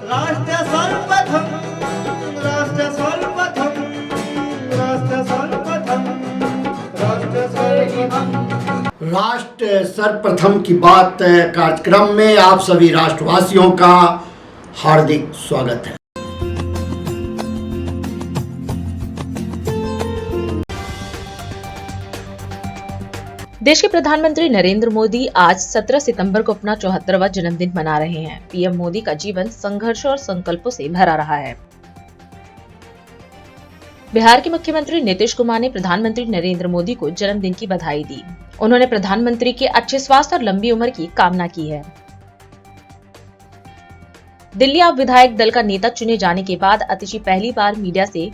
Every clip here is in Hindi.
राष्ट्र सर्वप्रथम, राष्ट्र सर्वप्रथम, राष्ट्र सर्वप्रथम, राष्ट्र सर्वप्रथम। राष्ट्र सर्वप्रथम की बात कार्यक्रम में आप सभी राष्ट्रवासियों का हार्दिक स्वागत है। देश के प्रधानमंत्री नरेंद्र मोदी आज 17 सितंबर को अपना 74वां जन्मदिन मना रहे हैं। पीएम मोदी का जीवन संघर्षों और संकल्पों से भरा रहा है। बिहार के मुख्यमंत्री नीतीश कुमार ने प्रधानमंत्री नरेंद्र मोदी को जन्मदिन की बधाई दी। उन्होंने प्रधानमंत्री के अच्छे स्वास्थ्य और लंबी उम्र की कामना की है। दिल्ली आप विधायक दल का नेता चुने जाने के बाद अतिशी पहली बार मीडिया से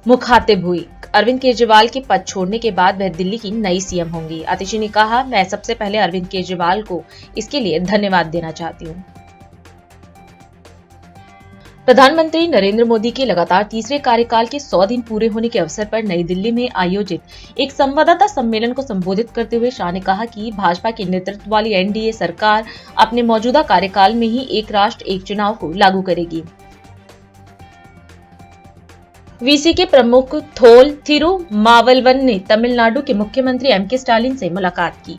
मुखातिब हुई। अरविंद केजरीवाल के पद छोड़ने के बाद वह दिल्ली की नई सीएम होंगी। अतिशी ने कहा, मैं सबसे पहले अरविंद केजरीवाल को इसके लिए धन्यवाद देना चाहती हूँ। प्रधानमंत्री नरेंद्र मोदी के लगातार तीसरे कार्यकाल के 100 दिन पूरे होने के अवसर पर नई दिल्ली में आयोजित एक संवाददाता सम्मेलन को संबोधित करते हुए शाह ने कहा कि भाजपा के नेतृत्व वाली एनडीए सरकार अपने मौजूदा कार्यकाल में ही एक राष्ट्र एक चुनाव को लागू करेगी। वीसी के प्रमुख थोल थिरुमावलवन ने तमिलनाडु के मुख्यमंत्री एमके स्टालिन से मुलाकात की।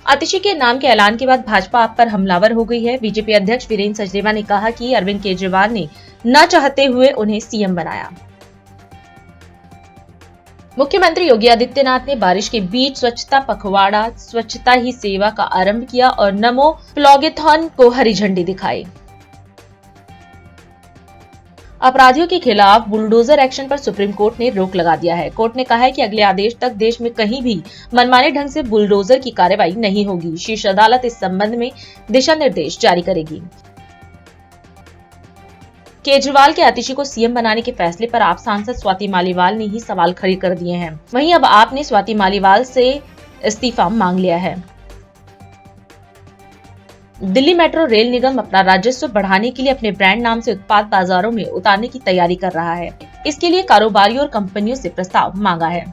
अतिशी के नाम के ऐलान के बाद भाजपा आप पर हमलावर हो गई है। बीजेपी अध्यक्ष वीरेंद्र सचदेवा ने कहा कि अरविंद केजरीवाल ने न चाहते हुए उन्हें सीएम बनाया। मुख्यमंत्री योगी आदित्यनाथ ने बारिश के बीच स्वच्छता पखवाड़ा स्वच्छता ही सेवा का आरंभ किया और नमो प्लॉगेथॉन को हरी झंडी दिखाई। अपराधियों के खिलाफ बुलडोजर एक्शन पर सुप्रीम कोर्ट ने रोक लगा दिया है। कोर्ट ने कहा है कि अगले आदेश तक देश में कहीं भी मनमाने ढंग से बुलडोजर की कार्रवाई नहीं होगी। शीर्ष अदालत इस संबंध में दिशा निर्देश जारी करेगी। केजरीवाल के अतिशी को सीएम बनाने के फैसले पर आप सांसद स्वाति मालीवाल ने ही सवाल खड़े कर दिए हैं। वहीं अब आपने स्वाति मालीवाल से इस्तीफा मांग लिया है। दिल्ली मेट्रो रेल निगम अपना राजस्व बढ़ाने के लिए अपने ब्रांड नाम से उत्पाद बाजारों में उतारने की तैयारी कर रहा है। इसके लिए कारोबारियों और कंपनियों से प्रस्ताव मांगा है।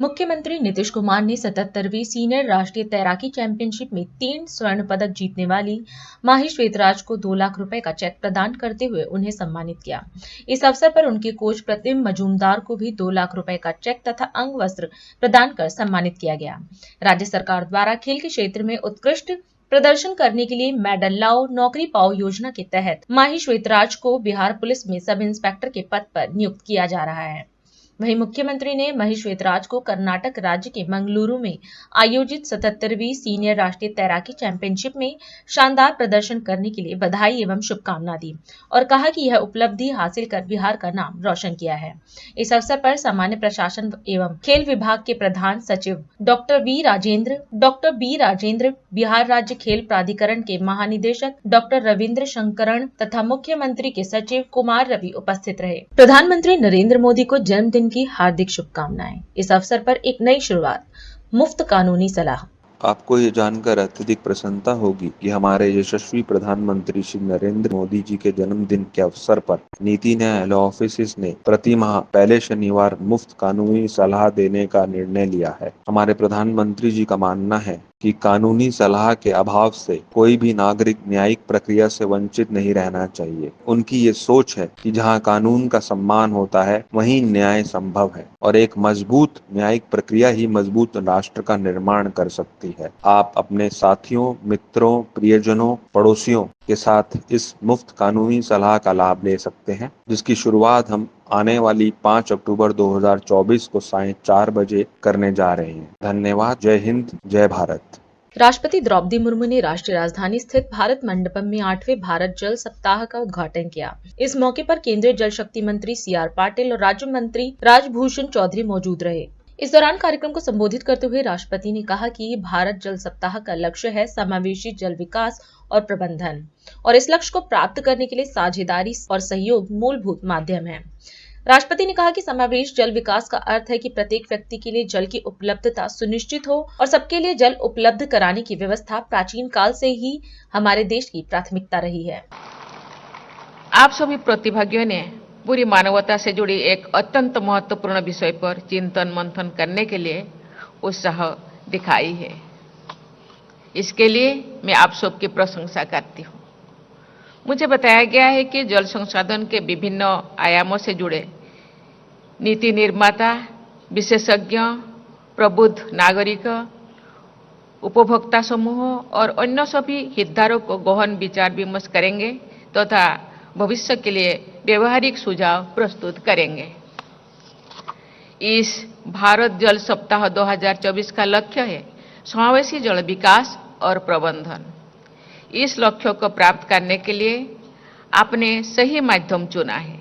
मुख्यमंत्री नीतीश कुमार ने 77वीं सीनियर राष्ट्रीय तैराकी चैंपियनशिप में 3 स्वर्ण पदक जीतने वाली माही श्वेतराज को 2 लाख रुपए का चेक प्रदान करते हुए उन्हें सम्मानित किया। इस अवसर पर उनके कोच प्रतिम मजूमदार को भी 2 लाख रुपए का चेक तथा अंग वस्त्र प्रदान कर सम्मानित किया गया। राज्य सरकार द्वारा खेल के क्षेत्र में उत्कृष्ट प्रदर्शन करने के लिए मेडल लाओ नौकरी पाओ योजना के तहत माही श्वेतराज को बिहार पुलिस में सब इंस्पेक्टर के पद पर नियुक्त किया जा रहा है। वहीं मुख्यमंत्री ने माही श्वेतराज को कर्नाटक राज्य के मंगलुरु में आयोजित 77वीं सीनियर राष्ट्रीय तैराकी चैंपियनशिप में शानदार प्रदर्शन करने के लिए बधाई एवं शुभकामना दी और कहा कि यह उपलब्धि हासिल कर बिहार का नाम रोशन किया है। इस अवसर पर सामान्य प्रशासन एवं खेल विभाग के प्रधान सचिव डॉक्टर बी राजेंद्र, बिहार राज्य खेल प्राधिकरण के महानिदेशक डॉक्टर रविंद्र शंकरण तथा मुख्यमंत्री के सचिव कुमार रवि उपस्थित रहे। प्रधानमंत्री नरेंद्र मोदी को जन्मदिन की हार्दिक शुभकामनाएं। इस अवसर पर एक नई शुरुआत, मुफ्त कानूनी सलाह। आपको ये जानकर अत्यधिक प्रसन्नता होगी कि हमारे यशस्वी प्रधानमंत्री श्री नरेंद्र मोदी जी के जन्मदिन के अवसर पर नीति न्याय लॉ ऑफिस ने प्रति माह पहले शनिवार मुफ्त कानूनी सलाह देने का निर्णय लिया है। हमारे प्रधानमंत्री जी का मानना है कि कानूनी सलाह के अभाव से कोई भी नागरिक न्यायिक प्रक्रिया से वंचित नहीं रहना चाहिए। उनकी ये सोच है कि जहां कानून का सम्मान होता है वहीं न्याय संभव है और एक मजबूत न्यायिक प्रक्रिया ही मजबूत राष्ट्र का निर्माण कर सकती है। आप अपने साथियों, मित्रों, प्रियजनों, पड़ोसियों के साथ इस मुफ्त कानूनी सलाह का लाभ ले सकते हैं, जिसकी शुरुआत हम आने वाली 5 अक्टूबर 2024 को सायं 4 बजे करने जा रहे हैं। धन्यवाद। जय हिंद, जय भारत। राष्ट्रपति द्रौपदी मुर्मू ने राष्ट्रीय राजधानी स्थित भारत मंडपम में 8वें भारत जल सप्ताह का उद्घाटन किया। इस मौके पर केंद्रीय जल शक्ति मंत्री CR पाटिल और राज्य मंत्री राजभूषण चौधरी मौजूद रहे। इस दौरान कार्यक्रम को संबोधित करते हुए राष्ट्रपति ने कहा कि भारत जल सप्ताह का लक्ष्य है समावेशी जल विकास और प्रबंधन, और इस लक्ष्य को प्राप्त करने के लिए साझेदारी और सहयोग मूलभूत माध्यम है। राष्ट्रपति ने कहा कि समावेश जल विकास का अर्थ है कि प्रत्येक व्यक्ति के लिए जल की उपलब्धता सुनिश्चित हो और सबके लिए जल उपलब्ध कराने की व्यवस्था प्राचीन काल से ही हमारे देश की प्राथमिकता रही है। आप सभी प्रतिभागियों ने पूरी मानवता से जुड़ी एक अत्यंत महत्वपूर्ण विषय पर चिंतन मंथन करने के लिए उत्साह दिखाई है। इसके लिए मैं आप सबकी प्रशंसा करती हूँ। मुझे बताया गया है कि जल संसाधन के विभिन्न आयामों से जुड़े नीति निर्माता, विशेषज्ञ, प्रबुद्ध नागरिक, उपभोक्ता समूह और अन्य सभी हितधारक को गहन विचार विमर्श करेंगे तथा भविष्य के लिए व्यवहारिक सुझाव प्रस्तुत करेंगे। इस भारत जल सप्ताह 2024 का लक्ष्य है समावेशी जल विकास और प्रबंधन। इस लक्ष्य को प्राप्त करने के लिए आपने सही माध्यम चुना है।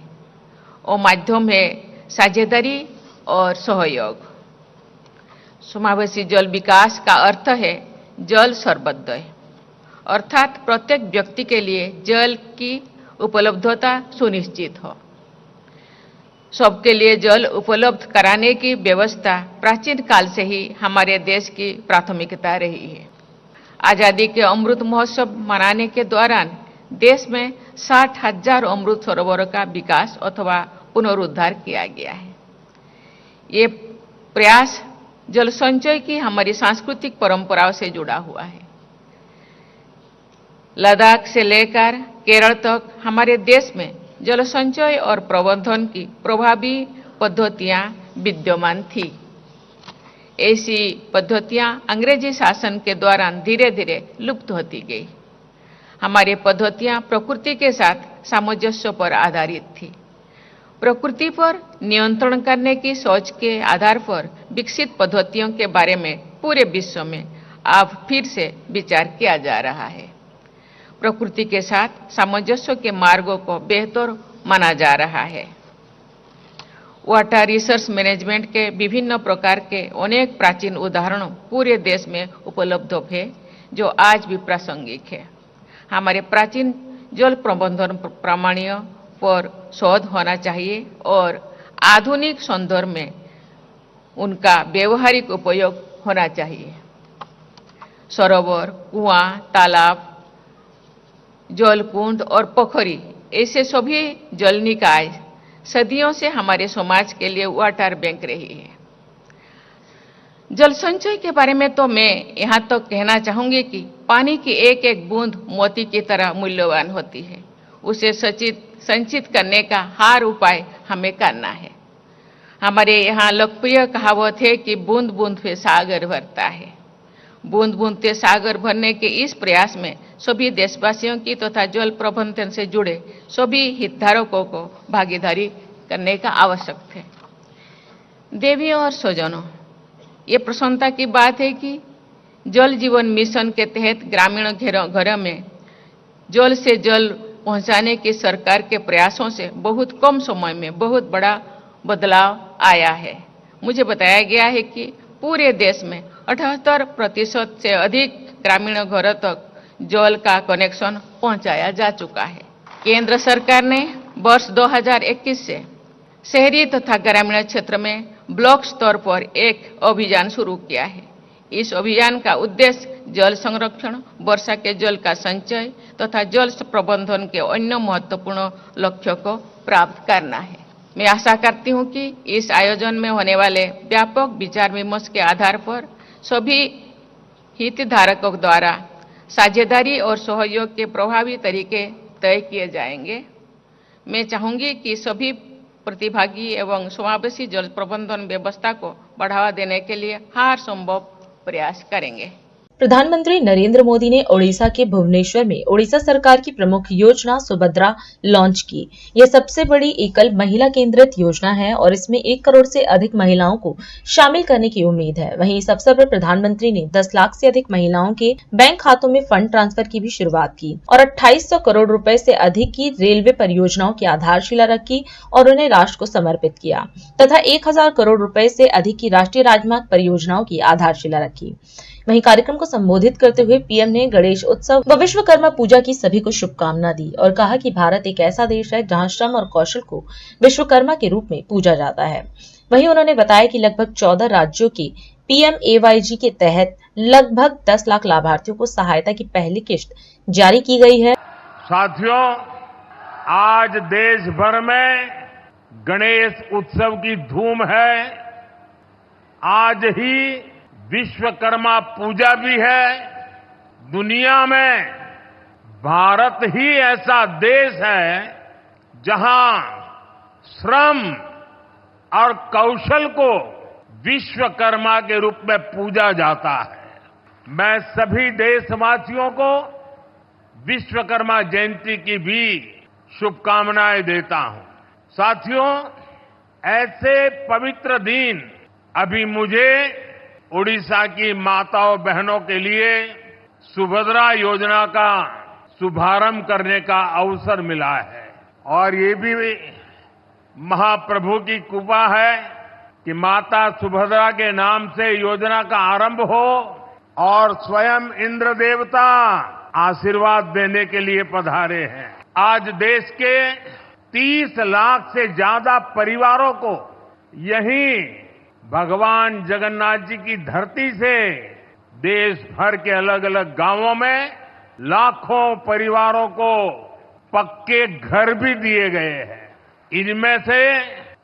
वो माध्यम है साझेदारी और सहयोग। समावेशी जल विकास का अर्थ है जल सर्वोदय, अर्थात प्रत्येक व्यक्ति के लिए जल की उपलब्धता सुनिश्चित हो। सबके लिए जल उपलब्ध कराने की व्यवस्था प्राचीन काल से ही हमारे देश की प्राथमिकता रही है। आजादी के अमृत महोत्सव मनाने के दौरान देश में 60,000 अमृत सरोवरों का विकास अथवा पुनरुद्धार किया गया है। ये प्रयास जल संचय की हमारी सांस्कृतिक परंपराओं से जुड़ा हुआ है। लद्दाख से लेकर केरल तक हमारे देश में जल संचय और प्रबंधन की प्रभावी पद्धतियां विद्यमान थी। ऐसी पद्धतियां अंग्रेजी शासन के दौरान धीरे धीरे लुप्त होती गई। हमारी पद्धतियां प्रकृति के साथ सामंजस्य पर आधारित थी। प्रकृति पर नियंत्रण करने की सोच के आधार पर विकसित पद्धतियों के बारे में पूरे विश्व में अब फिर से विचार किया जा रहा है। प्रकृति के साथ सामंजस्य के मार्गों को बेहतर माना जा रहा है। वाटर रिसोर्स मैनेजमेंट के विभिन्न प्रकार के अनेक प्राचीन उदाहरण पूरे देश में उपलब्ध हैं, जो आज भी प्रासंगिक है। हमारे प्राचीन जल प्रबंधन प्रणालियों पर शोध होना चाहिए और आधुनिक संदर्भ में उनका व्यवहारिक उपयोग होना चाहिए। सरोवर, कुआं, तालाब, जलकुंड और पोखरी ऐसे सभी जल निकाय सदियों से हमारे समाज के लिए वाटर बैंक रही है। जल संचय के बारे में तो मैं यहाँ तक कहना चाहूंगी कि पानी की एक एक बूंद मोती की तरह मूल्यवान होती है। उसे संचित करने का हर उपाय हमें करना है। हमारे यहाँ लोकप्रिय कहावत है कि बूंद बूंद से सागर भरता है। बूंद बूंद से सागर भरने के इस प्रयास में सभी देशवासियों की तथा जल प्रबंधन से जुड़े सभी हितधारकों को भागीदारी करने का आवश्यक है। देवियों और स्वजनों, ये प्रसन्नता की बात है कि जल जीवन मिशन के तहत ग्रामीण घरों में जल से जल पहुंचाने की सरकार के प्रयासों से बहुत कम समय में बहुत बड़ा बदलाव आया है। मुझे बताया गया है कि पूरे देश में 78% से अधिक ग्रामीण घरों तक जल का कनेक्शन पहुंचाया जा चुका है। केंद्र सरकार ने वर्ष 2021 से शहरी तथा ग्रामीण क्षेत्र में ब्लॉक स्तर पर एक अभियान शुरू किया है। इस अभियान का उद्देश्य जल संरक्षण, वर्षा के जल का संचय तथा जल प्रबंधन के अन्य महत्वपूर्ण लक्ष्यों को प्राप्त करना है। मैं आशा करती हूं कि इस आयोजन में होने वाले व्यापक विचार विमर्श के आधार पर सभी हितधारकों द्वारा साझेदारी और सहयोग के प्रभावी तरीके तय किए जाएंगे। मैं चाहूंगी कि सभी प्रतिभागी एवं समावेशी जल प्रबंधन व्यवस्था को बढ़ावा देने के लिए हर संभव प्रयास करेंगे। प्रधानमंत्री नरेंद्र मोदी ने ओडिशा के भुवनेश्वर में ओडिशा सरकार की प्रमुख योजना सुभद्रा लॉन्च की। यह सबसे बड़ी एकल महिला केंद्रित योजना है और इसमें 1 करोड़ से अधिक महिलाओं को शामिल करने की उम्मीद है। वहीं इस अवसर पर प्रधानमंत्री ने 10 लाख से अधिक महिलाओं के बैंक खातों में फंड ट्रांसफर की भी शुरुआत की और 2800 करोड़ रुपए से अधिक की रेलवे परियोजनाओं की आधारशिला रखी और उन्हें राष्ट्र को समर्पित किया तथा 1000 करोड़ रुपए से अधिक की राष्ट्रीय राजमार्ग परियोजनाओं की आधारशिला रखी। वहीं कार्यक्रम को संबोधित करते हुए पीएम ने गणेश उत्सव व विश्वकर्मा पूजा की सभी को शुभकामना दी और कहा कि भारत एक ऐसा देश है जहां श्रम और कौशल को विश्वकर्मा के रूप में पूजा जाता है। वहीं उन्होंने बताया कि लगभग 14 राज्यों के PMAYG के तहत लगभग 10 लाख लाभार्थियों को सहायता की पहली किश्त जारी की गई है। साथियों, आज देश भर में गणेश उत्सव की धूम है। आज ही विश्वकर्मा पूजा भी है दुनिया में भारत ही ऐसा देश है जहां श्रम और कौशल को विश्वकर्मा के रूप में पूजा जाता है। मैं सभी देशवासियों को विश्वकर्मा जयंती की भी शुभकामनाएं देता हूं। साथियों, ऐसे पवित्र दिन अभी मुझे ओडिशा की माताओं बहनों के लिए सुभद्रा योजना का शुभारंभ करने का अवसर मिला है और ये भी महाप्रभु की कृपा है कि माता सुभद्रा के नाम से योजना का आरंभ हो और स्वयं इंद्र देवता आशीर्वाद देने के लिए पधारे हैं। आज देश के 30 लाख से ज्यादा परिवारों को यहीं भगवान जगन्नाथ जी की धरती से देश भर के अलग अलग गांवों में लाखों परिवारों को पक्के घर भी दिए गए हैं। इनमें से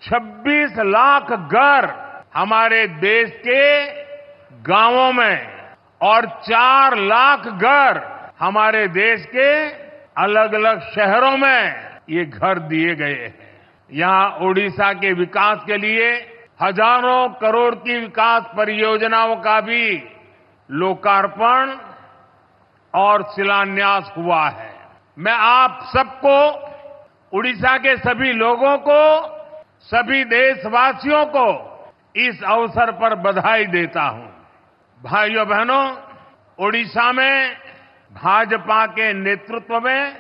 26 लाख घर हमारे देश के गांवों में और 4 लाख घर हमारे देश के अलग अलग शहरों में ये घर दिए गए हैं। यहां ओडिशा के विकास के लिए हजारों करोड़ की विकास परियोजनाओं का भी लोकार्पण और शिलान्यास हुआ है। मैं आप सबको, उड़ीसा के सभी लोगों को, सभी देशवासियों को इस अवसर पर बधाई देता हूं। भाइयों बहनों, ओडिशा में भाजपा के नेतृत्व में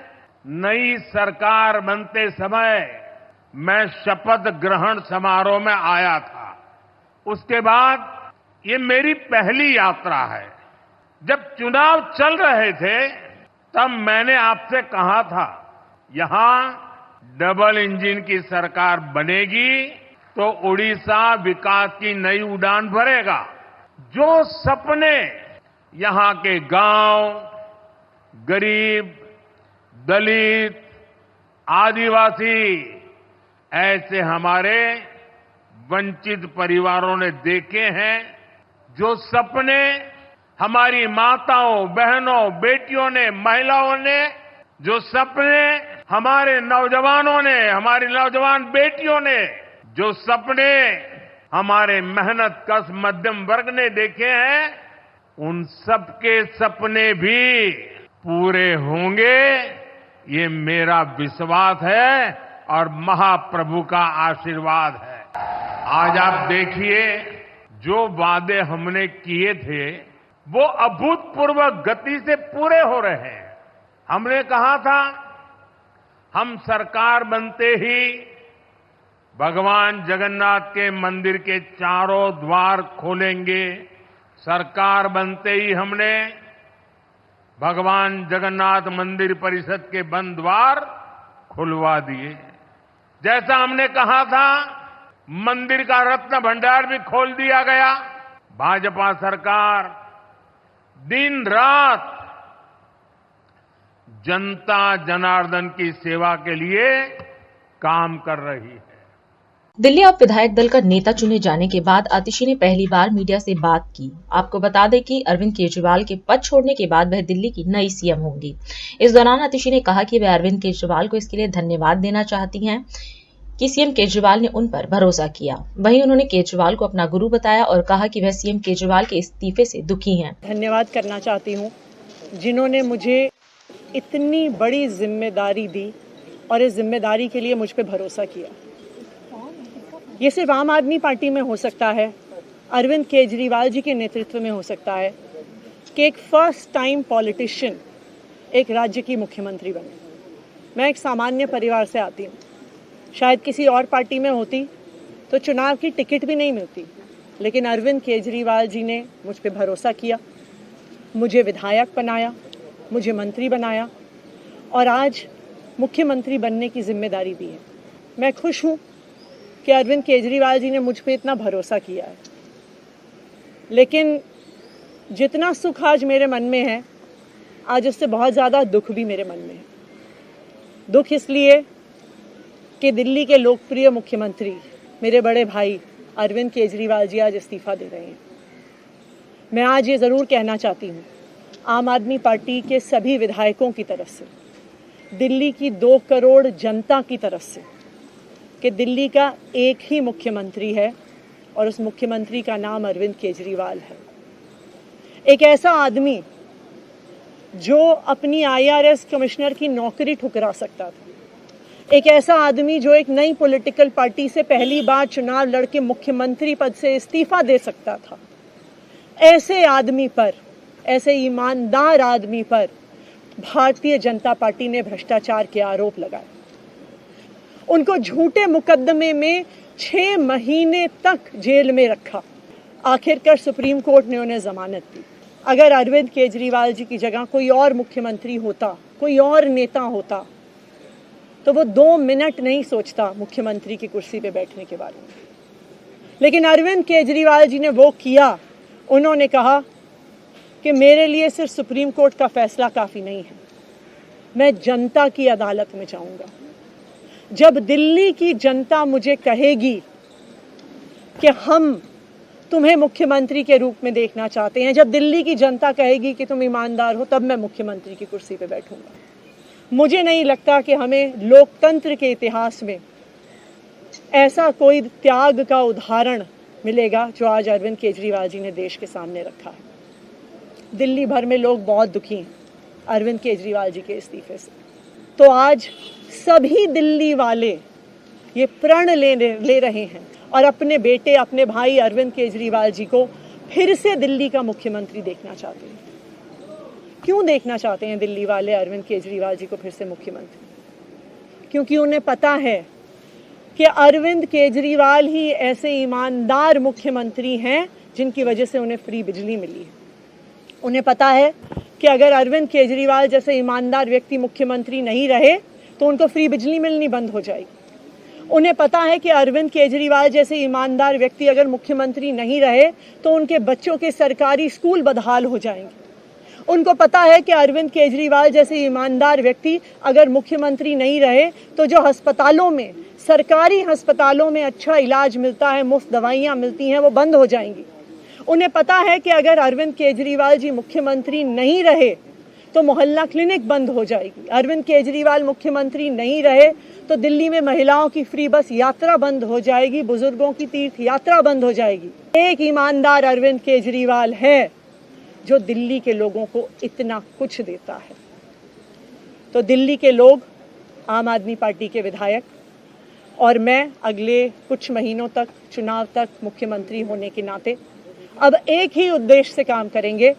नई सरकार बनते समय मैं शपथ ग्रहण समारोह में आया था। उसके बाद ये मेरी पहली यात्रा है। जब चुनाव चल रहे थे तब मैंने आपसे कहा था, यहां डबल इंजन की सरकार बनेगी तो ओडिशा विकास की नई उड़ान भरेगा। जो सपने यहां के गांव, गरीब, दलित, आदिवासी, ऐसे हमारे वंचित परिवारों ने देखे हैं, जो सपने हमारी माताओं, बहनों, बेटियों ने, महिलाओं ने, जो सपने हमारे नौजवानों ने, हमारी नौजवान बेटियों ने, जो सपने हमारे मेहनत कश मध्यम वर्ग ने देखे हैं, उन सबके सपने भी पूरे होंगे, ये मेरा विश्वास है और महाप्रभु का आशीर्वाद है। आज आप देखिए, जो वादे हमने किए थे वो अभूतपूर्व गति से पूरे हो रहे हैं। हमने कहा था हम सरकार बनते ही भगवान जगन्नाथ के मंदिर के चारों द्वार खोलेंगे। सरकार बनते ही हमने भगवान जगन्नाथ मंदिर परिषद के बंद द्वार खुलवा दिए। जैसा हमने कहा था, मंदिर का रत्न भंडार भी खोल दिया गया। भाजपा सरकार दिन रात जनता जनार्दन की सेवा के लिए काम कर रही है। दिल्ली उप विधायक दल का नेता चुने जाने के बाद आतिशी ने पहली बार मीडिया से बात की। आपको बता दें कि अरविंद केजरीवाल के पद छोड़ने के बाद वह दिल्ली की नई सीएम होंगी। इस दौरान आतिशी ने कहा कि वह अरविंद केजरीवाल को इसके लिए धन्यवाद देना चाहती हैं कि सीएम केजरीवाल ने उन पर भरोसा किया। वहीं उन्होंने केजरीवाल को अपना गुरु बताया और कहा कि वह सीएम केजरीवाल के इस्तीफे से दुखी हैं। धन्यवाद करना चाहती हूं जिन्होंने मुझे इतनी बड़ी जिम्मेदारी दी और इस जिम्मेदारी के लिए मुझ पर भरोसा किया। ये सिर्फ आम आदमी पार्टी में हो सकता है, अरविंद केजरीवाल जी के नेतृत्व में हो सकता है कि एक फर्स्ट टाइम पॉलिटिशियन एक राज्य की मुख्यमंत्री बने। मैं एक सामान्य परिवार से आती हूँ। शायद किसी और पार्टी में होती तो चुनाव की टिकट भी नहीं मिलती, लेकिन अरविंद केजरीवाल जी ने मुझ पर भरोसा किया, मुझे विधायक बनाया, मुझे मंत्री बनाया और आज मुख्यमंत्री बनने की जिम्मेदारी दी है। मैं खुश हूँ कि अरविंद केजरीवाल जी ने मुझ पर इतना भरोसा किया है, लेकिन जितना सुख आज मेरे मन में है, आज उससे बहुत ज़्यादा दुख भी मेरे मन में है। दुख इसलिए कि दिल्ली के लोकप्रिय मुख्यमंत्री मेरे बड़े भाई अरविंद केजरीवाल जी आज इस्तीफा दे रहे हैं। मैं आज ये ज़रूर कहना चाहती हूँ आम आदमी पार्टी के सभी विधायकों की तरफ से, दिल्ली की 2 करोड़ जनता की तरफ से, कि दिल्ली का एक ही मुख्यमंत्री है और उस मुख्यमंत्री का नाम अरविंद केजरीवाल है। एक ऐसा आदमी जो अपनी IRS कमिश्नर की नौकरी ठुकरा सकता था, एक ऐसा आदमी जो एक नई पॉलिटिकल पार्टी से पहली बार चुनाव लड़के मुख्यमंत्री पद से इस्तीफा दे सकता था, ऐसे आदमी पर, ऐसे ईमानदार आदमी पर भारतीय जनता पार्टी ने भ्रष्टाचार के आरोप लगाए। उनको झूठे मुकदमे में 6 महीने तक जेल में रखा। आखिरकार सुप्रीम कोर्ट ने उन्हें जमानत दी। अगर अरविंद केजरीवाल जी की जगह कोई और मुख्यमंत्री होता, कोई और नेता होता, तो वो 2 मिनट नहीं सोचता मुख्यमंत्री की कुर्सी पे बैठने के बारे में। लेकिन अरविंद केजरीवाल जी ने वो किया। उन्होंने कहा कि मेरे लिए सिर्फ सुप्रीम कोर्ट का फैसला काफ़ी नहीं है, मैं जनता की अदालत में जाऊंगा। जब दिल्ली की जनता मुझे कहेगी कि हम तुम्हें मुख्यमंत्री के रूप में देखना चाहते हैं, जब दिल्ली की जनता कहेगी कि तुम ईमानदार हो, तब मैं मुख्यमंत्री की कुर्सी पे बैठूंगा। मुझे नहीं लगता कि हमें लोकतंत्र के इतिहास में ऐसा कोई त्याग का उदाहरण मिलेगा जो आज अरविंद केजरीवाल जी ने देश के सामने रखा है। दिल्ली भर में लोग बहुत दुखी हैं अरविंद केजरीवाल जी के इस्तीफे से। तो आज सभी दिल्ली वाले ये प्रण ले रहे हैं और अपने बेटे, अपने भाई अरविंद केजरीवाल जी को फिर से दिल्ली का मुख्यमंत्री देखना चाहते हैं। क्यों देखना चाहते हैं दिल्ली वाले अरविंद केजरीवाल जी को फिर से मुख्यमंत्री? क्योंकि उन्हें पता है कि अरविंद केजरीवाल ही ऐसे ईमानदार मुख्यमंत्री हैं जिनकी वजह से उन्हें फ्री बिजली मिली है। उन्हें पता है कि अगर अरविंद केजरीवाल जैसे ईमानदार व्यक्ति मुख्यमंत्री नहीं रहे तो उनको फ्री बिजली मिलनी बंद हो जाएगी। उन्हें पता है कि अरविंद केजरीवाल जैसे ईमानदार व्यक्ति अगर मुख्यमंत्री नहीं रहे तो उनके बच्चों के सरकारी स्कूल बदहाल हो जाएंगे। उनको पता है कि अरविंद केजरीवाल जैसे ईमानदार व्यक्ति अगर मुख्यमंत्री नहीं रहे तो जो अस्पतालों में, सरकारी अस्पतालों में अच्छा इलाज मिलता है, मुफ्त दवाइयाँ मिलती हैं, वो बंद हो जाएंगी। उन्हें पता है कि अगर अरविंद केजरीवाल जी मुख्यमंत्री नहीं रहे तो मोहल्ला क्लिनिक बंद हो जाएगी। अरविंद केजरीवाल मुख्यमंत्री नहीं रहे तो दिल्ली में महिलाओं की फ्री बस यात्रा बंद हो जाएगी, बुजुर्गों की तीर्थ यात्रा बंद हो जाएगी। एक ईमानदार अरविंद केजरीवाल है जो दिल्ली के लोगों को इतना कुछ देता है। तो दिल्ली के लोग, आम आदमी पार्टी के विधायक और मैं अगले कुछ महीनों तक, चुनाव तक मुख्यमंत्री होने के नाते अब एक ही उद्देश्य से काम करेंगे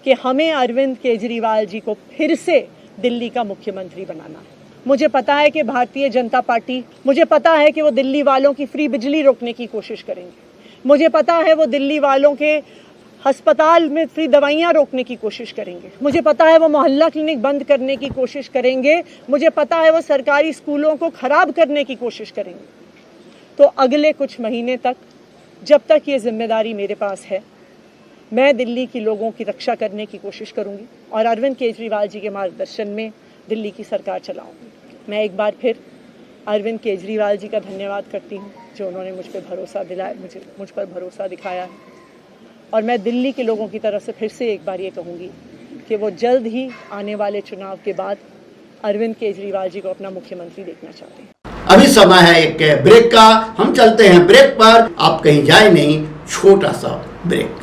कि हमें अरविंद केजरीवाल जी को फिर से दिल्ली का मुख्यमंत्री बनाना है। मुझे पता है कि भारतीय जनता पार्टी, मुझे पता है कि वो दिल्ली वालों की फ्री बिजली रोकने की कोशिश करेंगे। मुझे पता है वो दिल्ली वालों के अस्पताल में फ्री दवाइयाँ रोकने की कोशिश करेंगे। मुझे पता है वो मोहल्ला क्लिनिक बंद करने की कोशिश करेंगे। मुझे पता है वो सरकारी स्कूलों को खराब करने की कोशिश करेंगे। तो अगले कुछ महीने तक, जब तक ये जिम्मेदारी मेरे पास है, मैं दिल्ली के लोगों की रक्षा करने की कोशिश करूंगी और अरविंद केजरीवाल जी के मार्गदर्शन में दिल्ली की सरकार चलाऊंगी। मैं एक बार फिर अरविंद केजरीवाल जी का धन्यवाद करती हूं जो उन्होंने मुझ पर भरोसा दिलाया, मुझ पर भरोसा दिखाया है। और मैं दिल्ली के लोगों की तरफ से फिर से एक बार ये कहूँगी कि वो जल्द ही आने वाले चुनाव के बाद अरविंद केजरीवाल जी को अपना मुख्यमंत्री देखना चाहते हैं। अभी समय है एक ब्रेक का, हम चलते हैं ब्रेक पर। आप कहीं जाए नहीं, छोटा सा break.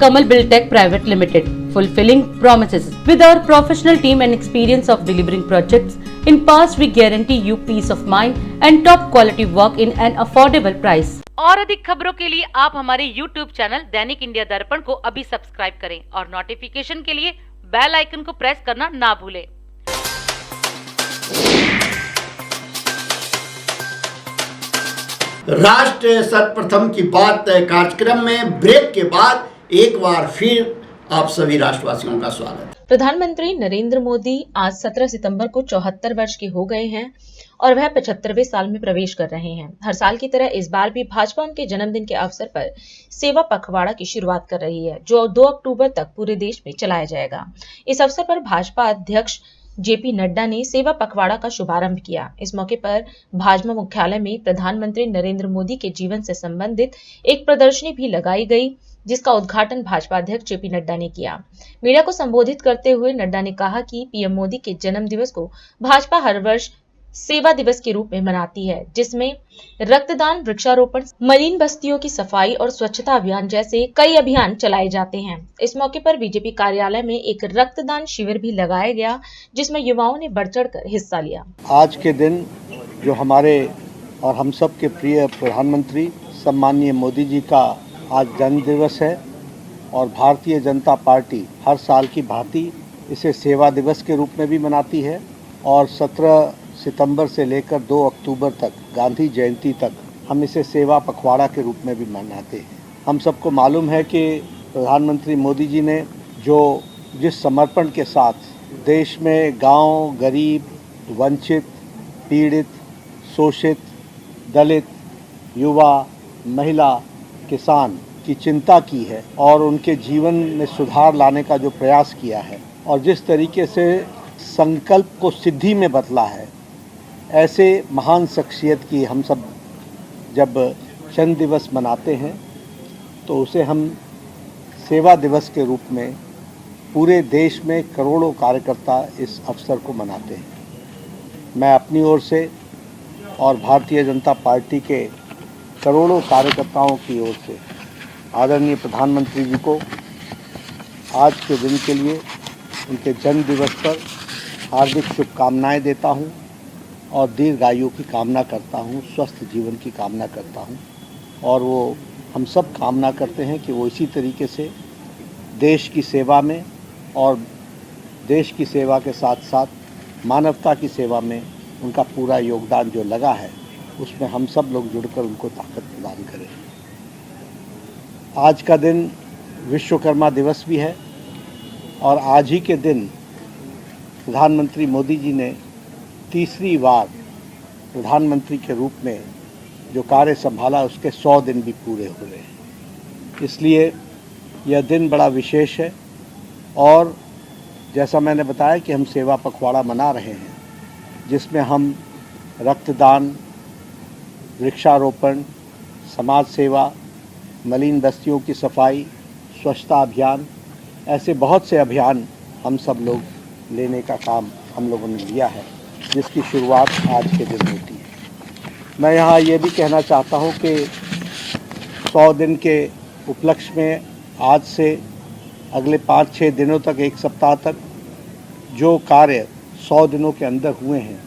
Kamal Buildtech Private Limited, fulfilling promises. With our professional team and experience of delivering projects, in past we guarantee you peace of mind and top quality work in an affordable price. और अधिक खबरों के लिए आप हमारे YouTube चैनल दैनिक इंडिया दर्पण को अभी सब्सक्राइब करें और नोटिफिकेशन के लिए बेल आइकन को प्रेस करना ना भूलें। राष्ट्र सर्वप्रथम की बात कार्यक्रम में ब्रेक के बाद एक बार फिर आप सभी राष्ट्रवासियों का स्वागत है। प्रधानमंत्री नरेंद्र मोदी आज 17 सितंबर को 74 वर्ष के हो गए हैं और वह 75वें साल में प्रवेश कर रहे हैं। हर साल की तरह इस बार भी भाजपा उनके जन्मदिन के अवसर पर सेवा पखवाड़ा की शुरुआत कर रही है, जो 2 अक्टूबर तक पूरे देश में चलाया जाएगा। इस अवसर पर भाजपा अध्यक्ष जेपी नड्डा ने सेवा पखवाड़ा का शुभारंभ किया। इस मौके पर भाजपा मुख्यालय में प्रधानमंत्री नरेंद्र मोदी के जीवन से संबंधित एक प्रदर्शनी भी लगाई गई, जिसका उद्घाटन भाजपा अध्यक्ष जेपी नड्डा ने किया। मीडिया को संबोधित करते हुए नड्डा ने कहा कि पीएम मोदी के जन्म दिवस को भाजपा हर वर्ष सेवा दिवस के रूप में मनाती है, जिसमें रक्तदान, वृक्षारोपण, मलिन बस्तियों की सफाई और स्वच्छता अभियान जैसे कई अभियान चलाए जाते हैं। इस मौके पर बीजेपी कार्यालय में एक रक्तदान शिविर भी लगाया गया, जिसमें युवाओं ने बढ़ चढ़ कर हिस्सा लिया। आज के दिन जो हमारे और हम सब के प्रिय प्रधानमंत्री सम्माननीय मोदी जी का आज जन्म दिवस है और भारतीय जनता पार्टी हर साल की भांति इसे सेवा दिवस के रूप में भी मनाती है और 17 सितंबर से लेकर 2 अक्टूबर तक गांधी जयंती तक हम इसे सेवा पखवाड़ा के रूप में भी मनाते हैं। हम सबको मालूम है कि प्रधानमंत्री मोदी जी ने जिस समर्पण के साथ देश में गांव, गरीब, वंचित, पीड़ित, शोषित, दलित, युवा, महिला, किसान की चिंता की है और उनके जीवन में सुधार लाने का जो प्रयास किया है और जिस तरीके से संकल्प को सिद्धि में बदला है, ऐसे महान शख्सियत की हम सब जब जन्म दिवस मनाते हैं तो उसे हम सेवा दिवस के रूप में पूरे देश में करोड़ों कार्यकर्ता इस अवसर को मनाते हैं। मैं अपनी ओर से और भारतीय जनता पार्टी के करोड़ों कार्यकर्ताओं की ओर से आदरणीय प्रधानमंत्री जी को आज के दिन के लिए उनके जन्म दिवस पर हार्दिक शुभकामनाएं देता हूं और दीर्घायु की कामना करता हूं, स्वस्थ जीवन की कामना करता हूं और वो हम सब कामना करते हैं कि वो इसी तरीके से देश की सेवा में और देश की सेवा के साथ साथ मानवता की सेवा में उनका पूरा योगदान जो लगा है उसमें हम सब लोग जुड़कर उनको ताकत प्रदान करें। आज का दिन विश्वकर्मा दिवस भी है और आज ही के दिन प्रधानमंत्री मोदी जी ने तीसरी बार प्रधानमंत्री के रूप में जो कार्य संभाला उसके 100 दिन भी पूरे हो रहे हैं। इसलिए यह दिन बड़ा विशेष है और जैसा मैंने बताया कि हम सेवा पखवाड़ा मना रहे हैं, जिसमें हम रक्तदान, वृक्षारोपण, समाज सेवा, मलिन बस्तियों की सफाई, स्वच्छता अभियान, ऐसे बहुत से अभियान हम सब लोग लेने का काम हम लोगों ने लिया है, जिसकी शुरुआत आज के दिन होती है। मैं यहाँ ये भी कहना चाहता हूँ कि 100 दिन के उपलक्ष्य में आज से अगले 5-6 दिनों तक, एक सप्ताह तक जो कार्य 100 दिनों के अंदर हुए हैं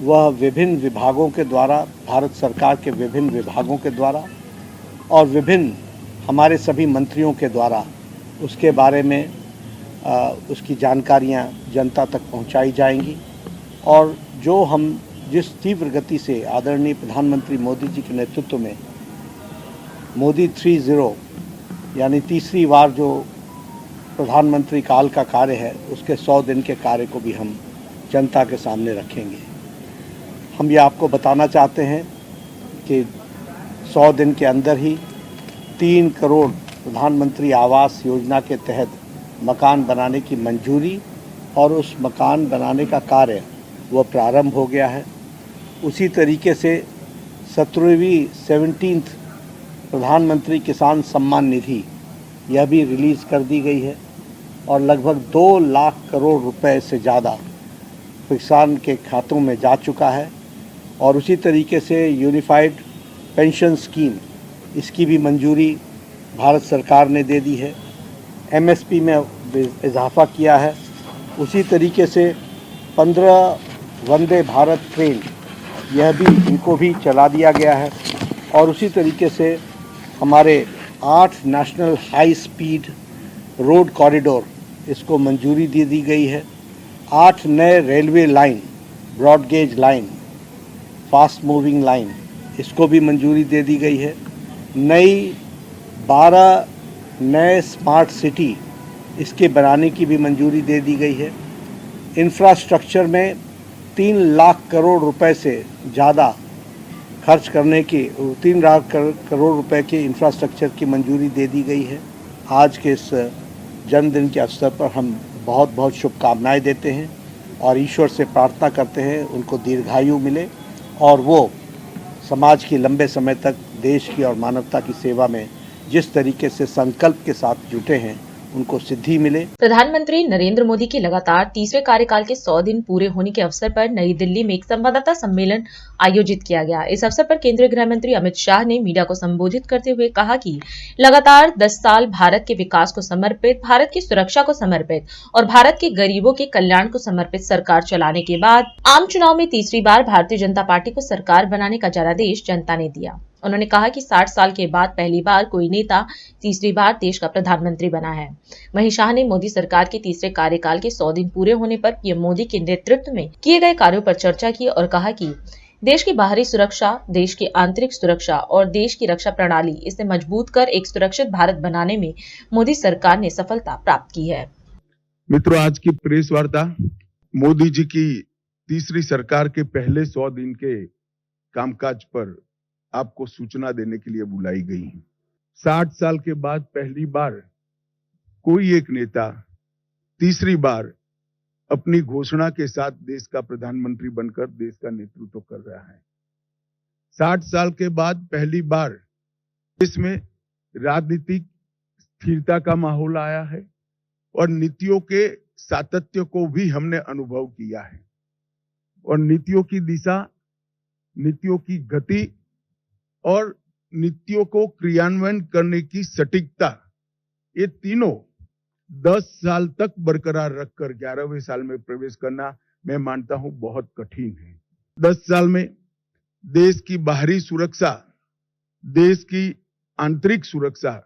वह विभिन्न विभागों के द्वारा, भारत सरकार के विभिन्न विभागों के द्वारा और विभिन्न हमारे सभी मंत्रियों के द्वारा उसके बारे में उसकी जानकारियां जनता तक पहुंचाई जाएंगी और जो हम जिस तीव्र गति से आदरणीय प्रधानमंत्री मोदी जी के नेतृत्व में मोदी 3.0 यानी तीसरी बार जो प्रधानमंत्री काल का कार्य है उसके 100 दिन के कार्य को भी हम जनता के सामने रखेंगे। हम ये आपको बताना चाहते हैं कि 100 दिन के अंदर ही 3 करोड़ प्रधानमंत्री आवास योजना के तहत मकान बनाने की मंजूरी और उस मकान बनाने का कार्य वह प्रारंभ हो गया है। उसी तरीके से 17वीं प्रधानमंत्री किसान सम्मान निधि यह भी रिलीज़ कर दी गई है और लगभग 2 लाख करोड़ रुपए से ज़्यादा किसान के खातों में जा चुका है। और उसी तरीके से यूनिफाइड पेंशन स्कीम, इसकी भी मंजूरी भारत सरकार ने दे दी है। एमएसपी में इजाफा किया है। उसी तरीके से 15 वंदे भारत ट्रेन यह भी इनको भी चला दिया गया है और उसी तरीके से हमारे 8 national high speed road corridor इसको मंजूरी दे दी गई है। 8 नए railway line, broad gauge line, fast moving line, इसको भी मंजूरी दे दी गई है। नई 12 नए स्मार्ट सिटी इसके बनाने की भी मंजूरी दे दी गई है। इंफ्रास्ट्रक्चर में 3 लाख करोड़ रुपए से ज़्यादा खर्च करने की 3 लाख करोड़ रुपए के इंफ्रास्ट्रक्चर की मंजूरी दे दी गई है। आज के इस जन्मदिन के अवसर पर हम बहुत बहुत शुभकामनाएं देते हैं और ईश्वर से प्रार्थना करते हैं उनको दीर्घायु मिले और वो समाज की लंबे समय तक देश की और मानवता की सेवा में जिस तरीके से संकल्प के साथ जुटे हैं उनको सिद्धि मिले। प्रधानमंत्री नरेंद्र मोदी के लगातार तीसरे कार्यकाल के 100 दिन पूरे होने के अवसर पर नई दिल्ली में एक संवाददाता सम्मेलन आयोजित किया गया। इस अवसर पर केंद्रीय गृह मंत्री अमित शाह ने मीडिया को संबोधित करते हुए कहा कि लगातार 10 साल भारत के विकास को समर्पित, भारत की सुरक्षा को समर्पित और भारत के गरीबों के कल्याण को समर्पित सरकार चलाने के बाद आम चुनाव में तीसरी बार भारतीय जनता पार्टी को सरकार बनाने का जनादेश जनता ने दिया। उन्होंने कहा कि 60 साल के बाद पहली बार कोई नेता तीसरी बार देश का प्रधानमंत्री बना है। वहीं शाह ने मोदी सरकार के तीसरे कार्यकाल के 100 दिन पूरे होने पर पीएम मोदी के नेतृत्व में किए गए कार्यों पर चर्चा की और कहा कि देश की बाहरी सुरक्षा, देश की आंतरिक सुरक्षा और देश की रक्षा प्रणाली इसे मजबूत कर एक सुरक्षित भारत बनाने में मोदी सरकार ने सफलता प्राप्त की है। मित्रों, आज की प्रेस वार्ता मोदी जी की तीसरी सरकार के पहले 100 दिन के कामकाज पर आपको सूचना देने के लिए बुलाई गई है। 60 साल के बाद पहली बार कोई एक नेता तीसरी बार अपनी घोषणा के साथ देश का प्रधानमंत्री बनकर देश का नेतृत्व कर रहा है। 60 साल के बाद पहली बार देश में राजनीतिक स्थिरता का माहौल आया है और नीतियों के सातत्य को भी हमने अनुभव किया है और नीतियों की दिशा, नीतियों की गति और नीतियों को क्रियान्वयन करने की सटीकता, ये तीनों 10 साल तक बरकरार रखकर 11वें साल में प्रवेश करना मैं मानता हूं बहुत कठिन है। 10 साल में देश की बाहरी सुरक्षा, देश की आंतरिक सुरक्षा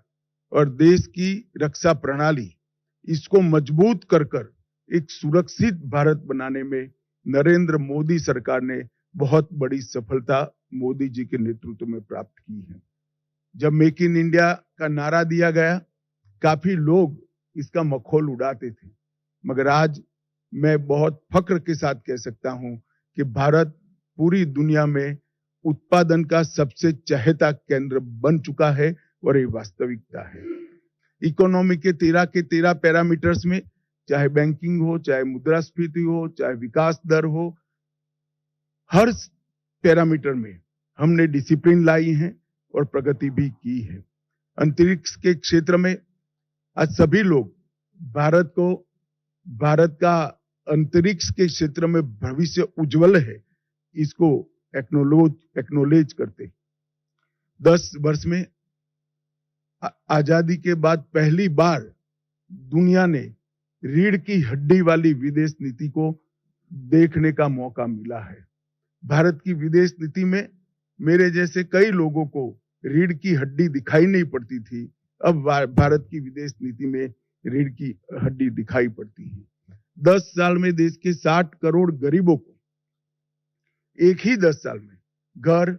और देश की रक्षा प्रणाली, इसको मजबूत कर एक सुरक्षित भारत बनाने में नरेंद्र मोदी सरकार ने बहुत बड़ी सफलता मोदी जी के नेतृत्व में प्राप्त की है। जब मेक इन इंडिया का नारा दिया गया, काफी लोग इसका मखौल उड़ाते थे, मगर आज मैं बहुत फक्र के साथ कह सकता हूं कि भारत पूरी दुनिया में उत्पादन का सबसे चहेता केंद्र बन चुका है और ये वास्तविकता है। इकोनॉमी के 13 पैरामीटर्स में, चाहे बैंकिंग हो, चाहे मुद्रास्फीति हो, चाहे विकास दर हो, हर पैरामीटर में हमने डिसिप्लिन लाई है और प्रगति भी की है। अंतरिक्ष के क्षेत्र में आज सभी लोग भारत का अंतरिक्ष के क्षेत्र में भविष्य उज्जवल है, इसको एक्नोलेज करते। 10 वर्ष में आजादी के बाद पहली बार दुनिया ने रीढ़ की हड्डी वाली विदेश नीति को देखने का मौका मिला है। भारत की विदेश नीति में मेरे जैसे कई लोगों को रीढ़ की हड्डी दिखाई नहीं पड़ती थी, अब भारत की विदेश नीति में रीढ़ की हड्डी दिखाई पड़ती है। 10 साल में देश के 60 करोड़ गरीबों को एक ही 10 साल में घर,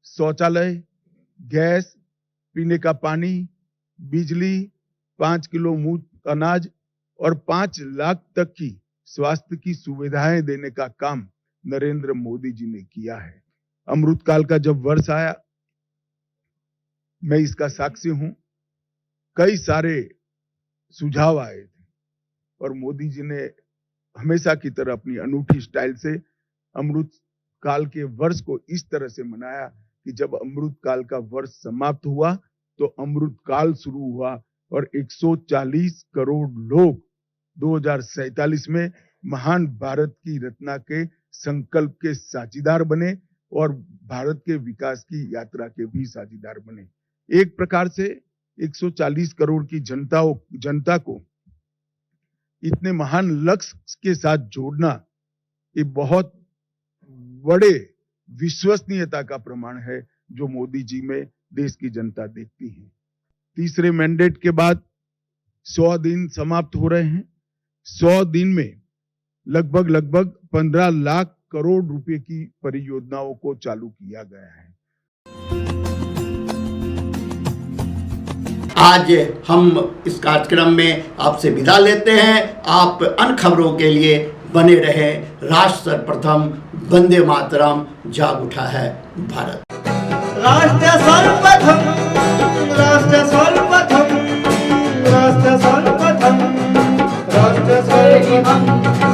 शौचालय, गैस, पीने का पानी, बिजली, 5 किलो मुफ्त अनाज और 5 लाख तक की स्वास्थ्य की सुविधाएं देने का काम नरेंद्र मोदी जी ने किया है। अमृतकाल का जब वर्ष आया, मैं इसका साक्षी हूं, कई सारे सुझाव आए थे और मोदी जी ने हमेशा की तरह अपनी अनूठी स्टाइल से अमृत काल के वर्ष को इस तरह से मनाया कि जब अमृत काल का वर्ष समाप्त हुआ तो अमृत काल शुरू हुआ और 140 करोड़ लोग 2047 में महान भारत की रचना के संकल्प के साझीदार बने और भारत के विकास की यात्रा के भी साझीदार बने। एक प्रकार से 140 करोड़ की जनता को इतने महान लक्ष्य के साथ जोड़ना ये बहुत बड़े विश्वसनीयता का प्रमाण है जो मोदी जी में देश की जनता देखती है। तीसरे मैंडेट के बाद 100 दिन समाप्त हो रहे हैं। 100 दिन में लगभग 15 लाख करोड़ रुपए की परियोजनाओं को चालू किया गया है। आज हम इस कार्यक्रम में आपसे विदा लेते हैं। आप अन्य खबरों के लिए बने रहे। राष्ट्र सर्वप्रथम, वंदे मातरम, जाग उठा है भारत। राष्ट्र सर्वप्रथम, राष्ट्र सर्वप्रथम, राष्ट्र सर्वप्रथम, राष्ट्र सर्वप्रथम।